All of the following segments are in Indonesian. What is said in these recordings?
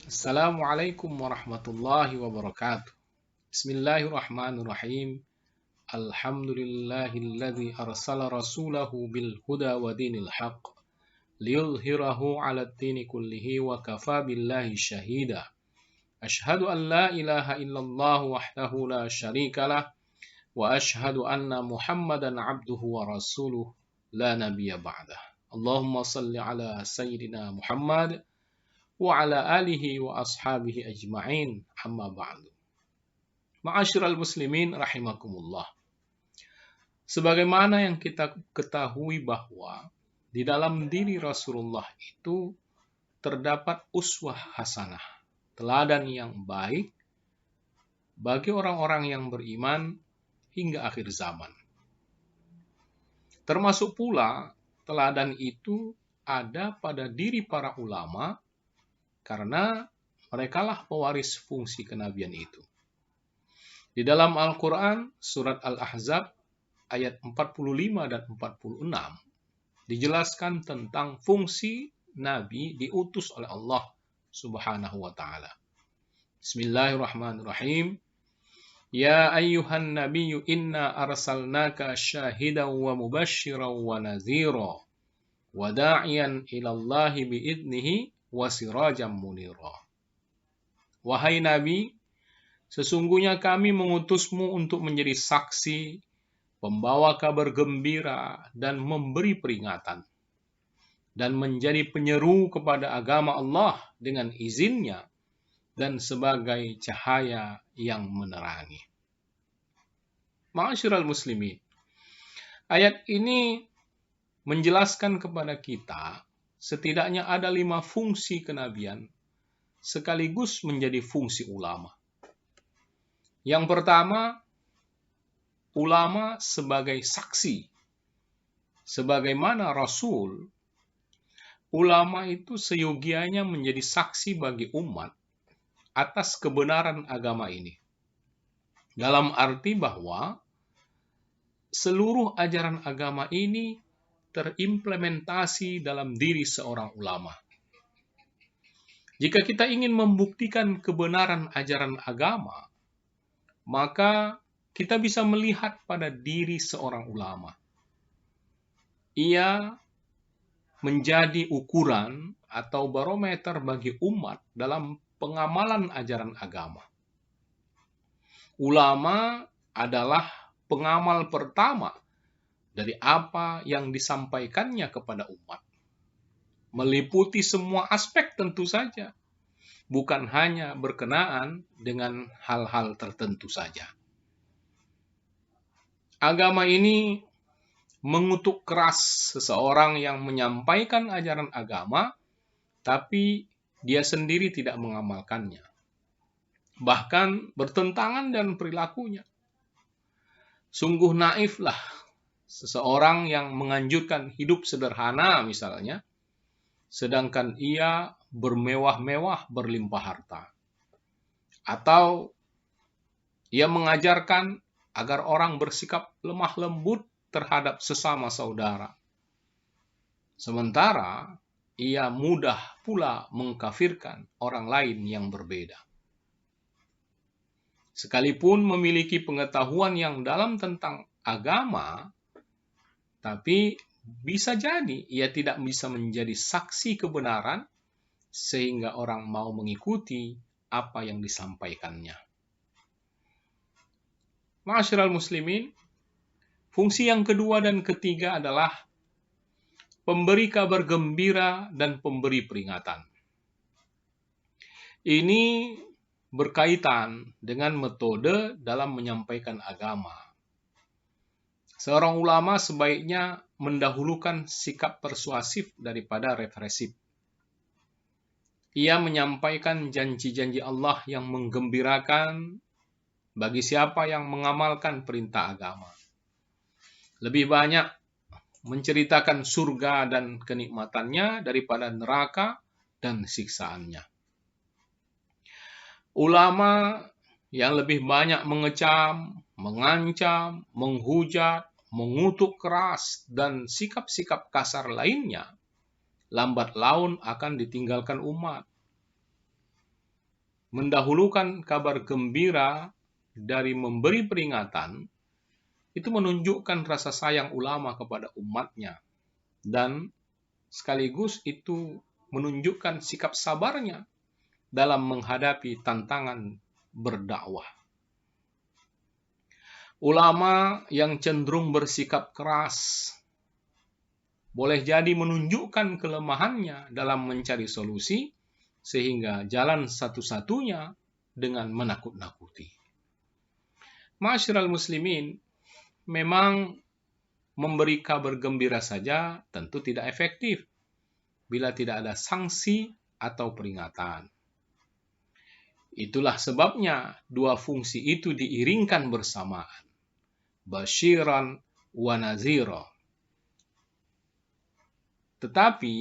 Assalamualaikum warahmatullahi wabarakatuh. Bismillahirrahmanirrahim. Alhamdulillahilladzi arsala rasulahu bil huda wa dinil haqq liyudhhirahu 'alad dini kullihi wa kafa billahi syahida. Asyhadu an la ilaha illallah wahdahu la syarikalah wa asyhadu anna Muhammadan 'abduhu wa rasuluh la nabiyya ba'dah. Allahumma shalli ala sayyidina Muhammad wa ala alihi wa ashabihi ajma'in, amma ba'du. Ma'asyiral muslimin rahimakumullah. Sebagaimana yang kita ketahui bahwa di dalam diri Rasulullah itu terdapat uswah hasanah, teladan yang baik bagi orang-orang yang beriman hingga akhir zaman. Termasuk pula teladan itu ada pada diri para ulama, karena merekalah pewaris fungsi kenabian itu. Di dalam Al-Quran, surat Al-Ahzab, ayat 45 dan 46, dijelaskan tentang fungsi Nabi diutus oleh Allah Subhanahu wa Ta'ala. Bismillahirrahmanirrahim. Ya ayyuhan nabiyyu inna arsalnaka syahidan wa mubasysyiran wa nadhira wa da'iyan ilallahi biidnihi wa sirajan munira. Wahai Nabi, sesungguhnya kami mengutusmu untuk menjadi saksi, pembawa kabar gembira dan memberi peringatan, dan menjadi penyeru kepada agama Allah dengan izinnya, dan sebagai cahaya yang menerangi. Ma'asyiral muslimin, ayat ini menjelaskan kepada kita setidaknya ada 5 fungsi kenabian sekaligus menjadi fungsi ulama. Yang pertama, ulama sebagai saksi. Sebagaimana Rasul, ulama itu seyogianya menjadi saksi bagi umat atas kebenaran agama ini. Dalam arti bahwa seluruh ajaran agama ini terimplementasi dalam diri seorang ulama. Jika kita ingin membuktikan kebenaran ajaran agama, maka kita bisa melihat pada diri seorang ulama. Ia menjadi ukuran atau barometer bagi umat dalam pengamalan ajaran agama. Ulama adalah pengamal pertama dari apa yang disampaikannya kepada umat. Meliputi semua aspek tentu saja, bukan hanya berkenaan dengan hal-hal tertentu saja. Agama ini mengutuk keras seseorang yang menyampaikan ajaran agama, tapi dia sendiri tidak mengamalkannya. Bahkan bertentangan dengan perilakunya. Sungguh naiflah seseorang yang menganjurkan hidup sederhana misalnya, sedangkan ia bermewah-mewah berlimpah harta. Atau ia mengajarkan agar orang bersikap lemah lembut terhadap sesama saudara. Sementara ia mudah pula mengkafirkan orang lain yang berbeda. Sekalipun memiliki pengetahuan yang dalam tentang agama, tapi bisa jadi ia tidak bisa menjadi saksi kebenaran sehingga orang mau mengikuti apa yang disampaikannya. Ma'asyiral muslimin, fungsi yang kedua dan ketiga adalah pemberi kabar gembira dan pemberi peringatan. Ini berkaitan dengan metode dalam menyampaikan agama. Seorang ulama sebaiknya mendahulukan sikap persuasif daripada represif. Ia menyampaikan janji-janji Allah yang menggembirakan bagi siapa yang mengamalkan perintah agama. Lebih banyak menceritakan surga dan kenikmatannya daripada neraka dan siksaannya. Ulama yang lebih banyak mengecam, mengancam, menghujat, mengutuk keras, dan sikap-sikap kasar lainnya, lambat laun akan ditinggalkan umat. mendahulukan kabar gembira dari memberi peringatan, itu menunjukkan rasa sayang ulama kepada umatnya. Dan sekaligus itu menunjukkan sikap sabarnya dalam menghadapi tantangan berdakwah. Ulama yang cenderung bersikap keras boleh jadi menunjukkan kelemahannya dalam mencari solusi, sehingga jalan satu-satunya dengan menakut-nakuti. Ma'asyiral muslimin, memang memberi kabar gembira saja tentu tidak efektif bila tidak ada sanksi atau peringatan. Itulah sebabnya dua fungsi itu diiringkan bersamaan. Basyiran wa nazira. Tetapi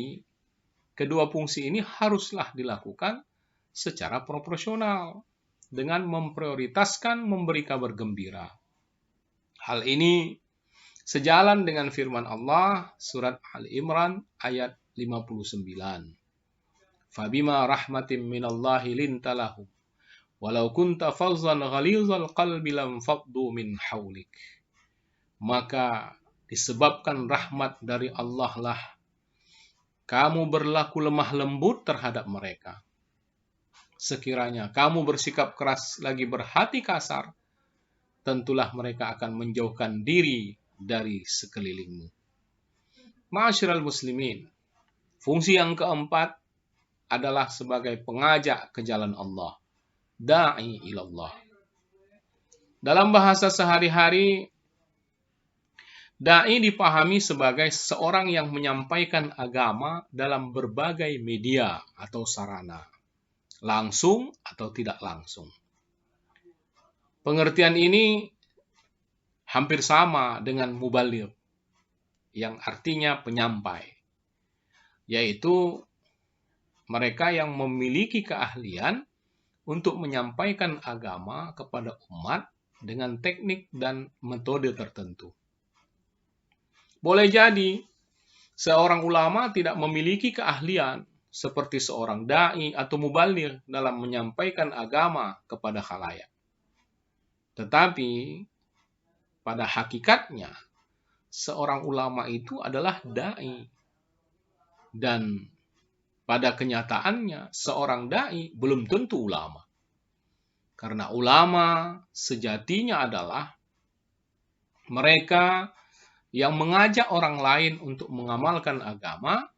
kedua fungsi ini haruslah dilakukan secara proporsional dengan memprioritaskan memberi kabar gembira. Hal ini sejalan dengan firman Allah surat Ali Imran ayat 59. Fabima rahmatin minallahi lintalahum walau kunta fazzan ghalizal qalbi lam faddu min haulik. Maka disebabkan rahmat dari Allah lah kamu berlaku lemah lembut terhadap mereka. Sekiranya kamu bersikap keras lagi berhati kasar, tentulah mereka akan menjauhkan diri dari sekelilingmu. Ma'asyiral muslimin, fungsi yang keempat adalah sebagai pengajak ke jalan Allah, da'i ilallah. Dalam bahasa sehari-hari, da'i dipahami sebagai seorang yang menyampaikan agama dalam berbagai media atau sarana, langsung atau tidak langsung. Pengertian ini hampir sama dengan mubaligh, yang artinya penyampai, yaitu mereka yang memiliki keahlian untuk menyampaikan agama kepada umat dengan teknik dan metode tertentu. Boleh jadi seorang ulama tidak memiliki keahlian seperti seorang da'i atau mubaligh dalam menyampaikan agama kepada khalayak. Tetapi pada hakikatnya seorang ulama itu adalah da'i. Dan pada kenyataannya seorang da'i belum tentu ulama. Karena ulama sejatinya adalah mereka yang mengajak orang lain untuk mengamalkan agama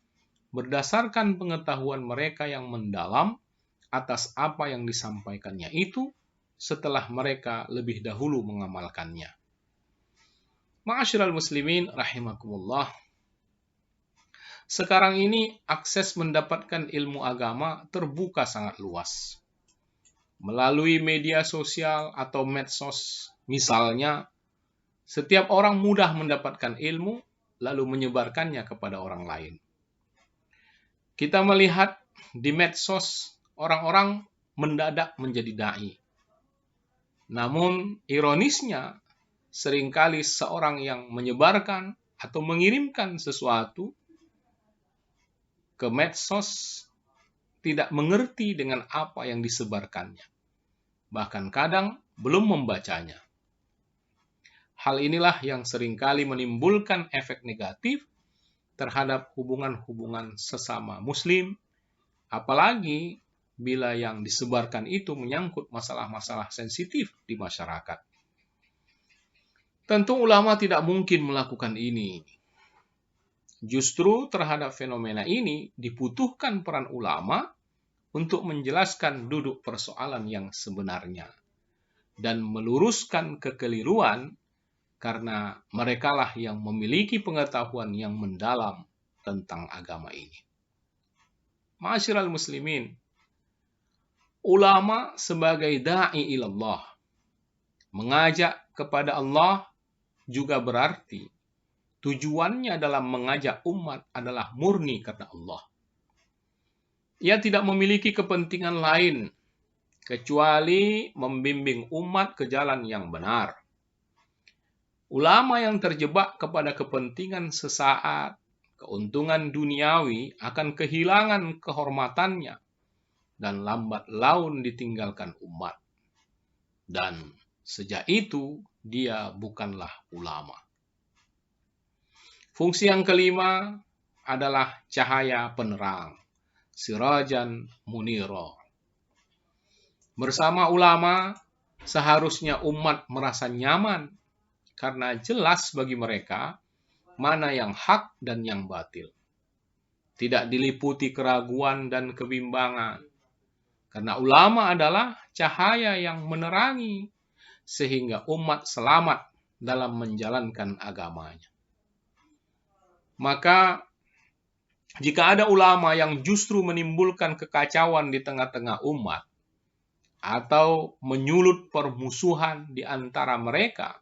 berdasarkan pengetahuan mereka yang mendalam atas apa yang disampaikannya itu setelah mereka lebih dahulu mengamalkannya. Ma'asyiral muslimin rahimakumullah. Sekarang ini akses mendapatkan ilmu agama terbuka sangat luas. Melalui media sosial atau medsos misalnya, setiap orang mudah mendapatkan ilmu lalu menyebarkannya kepada orang lain. Kita melihat di medsos orang-orang mendadak menjadi da'i. Namun ironisnya seringkali seorang yang menyebarkan atau mengirimkan sesuatu ke medsos tidak mengerti dengan apa yang disebarkannya. Bahkan kadang belum membacanya. Hal inilah yang seringkali menimbulkan efek negatif terhadap hubungan-hubungan sesama muslim, apalagi bila yang disebarkan itu menyangkut masalah-masalah sensitif di masyarakat. Tentu ulama tidak mungkin melakukan ini. Justru terhadap fenomena ini dibutuhkan peran ulama untuk menjelaskan duduk persoalan yang sebenarnya dan meluruskan kekeliruan karena merekalah yang memiliki pengetahuan yang mendalam tentang agama ini. Ma'asyiral muslimin, ulama sebagai da'i ilallah, mengajak kepada Allah, juga berarti tujuannya dalam mengajak umat adalah murni karena Allah. Ia tidak memiliki kepentingan lain kecuali membimbing umat ke jalan yang benar. Ulama yang terjebak kepada kepentingan sesaat, keuntungan duniawi akan kehilangan kehormatannya dan lambat laun ditinggalkan umat. Dan sejak itu dia bukanlah ulama. Fungsi yang kelima adalah cahaya penerang, sirajan munira. Bersama ulama, seharusnya umat merasa nyaman karena jelas bagi mereka mana yang hak dan yang batil. Tidak diliputi keraguan dan kebimbangan. Karena ulama adalah cahaya yang menerangi sehingga umat selamat dalam menjalankan agamanya. Maka jika ada ulama yang justru menimbulkan kekacauan di tengah-tengah umat atau menyulut permusuhan di antara mereka,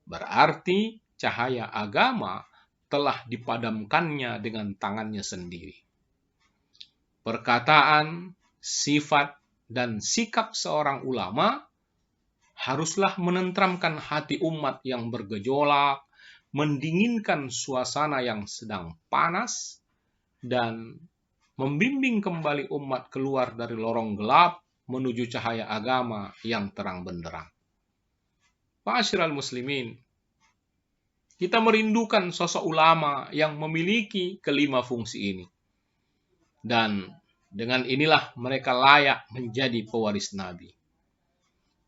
berarti cahaya agama telah dipadamkannya dengan tangannya sendiri. Perkataan, sifat, dan sikap seorang ulama haruslah menenteramkan hati umat yang bergejolak, mendinginkan suasana yang sedang panas, dan membimbing kembali umat keluar dari lorong gelap menuju cahaya agama yang terang benderang. Ma'asyiral muslimin, kita merindukan sosok ulama yang memiliki kelima fungsi ini. Dan dengan inilah mereka layak menjadi pewaris Nabi.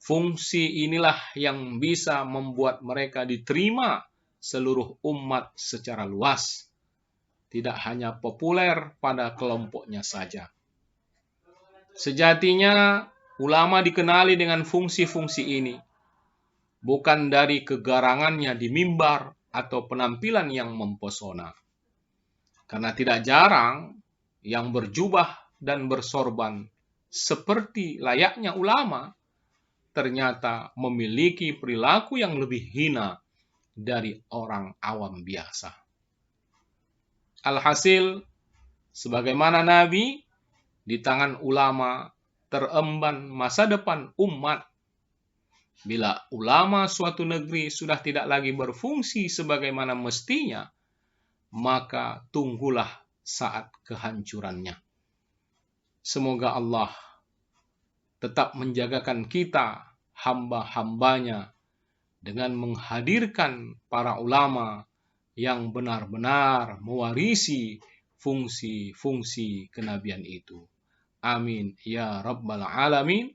Fungsi inilah yang bisa membuat mereka diterima seluruh umat secara luas. Tidak hanya populer pada kelompoknya saja. Sejatinya, ulama dikenali dengan fungsi-fungsi ini, bukan dari kegarangannya di mimbar atau penampilan yang mempesona. Karena tidak jarang yang berjubah dan bersorban seperti layaknya ulama, ternyata memiliki perilaku yang lebih hina dari orang awam biasa. Alhasil, sebagaimana Nabi, di tangan ulama teremban masa depan umat. Bila ulama suatu negeri sudah tidak lagi berfungsi sebagaimana mestinya, maka tunggulah saat kehancurannya. Semoga Allah tetap menjagakan kita, hamba-hambanya, dengan menghadirkan para ulama yang benar-benar mewarisi fungsi-fungsi kenabian itu. Amin ya rabbal alamin.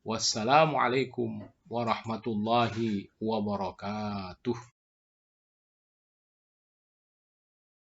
Wassalamualaikum warahmatullahi wabarakatuh.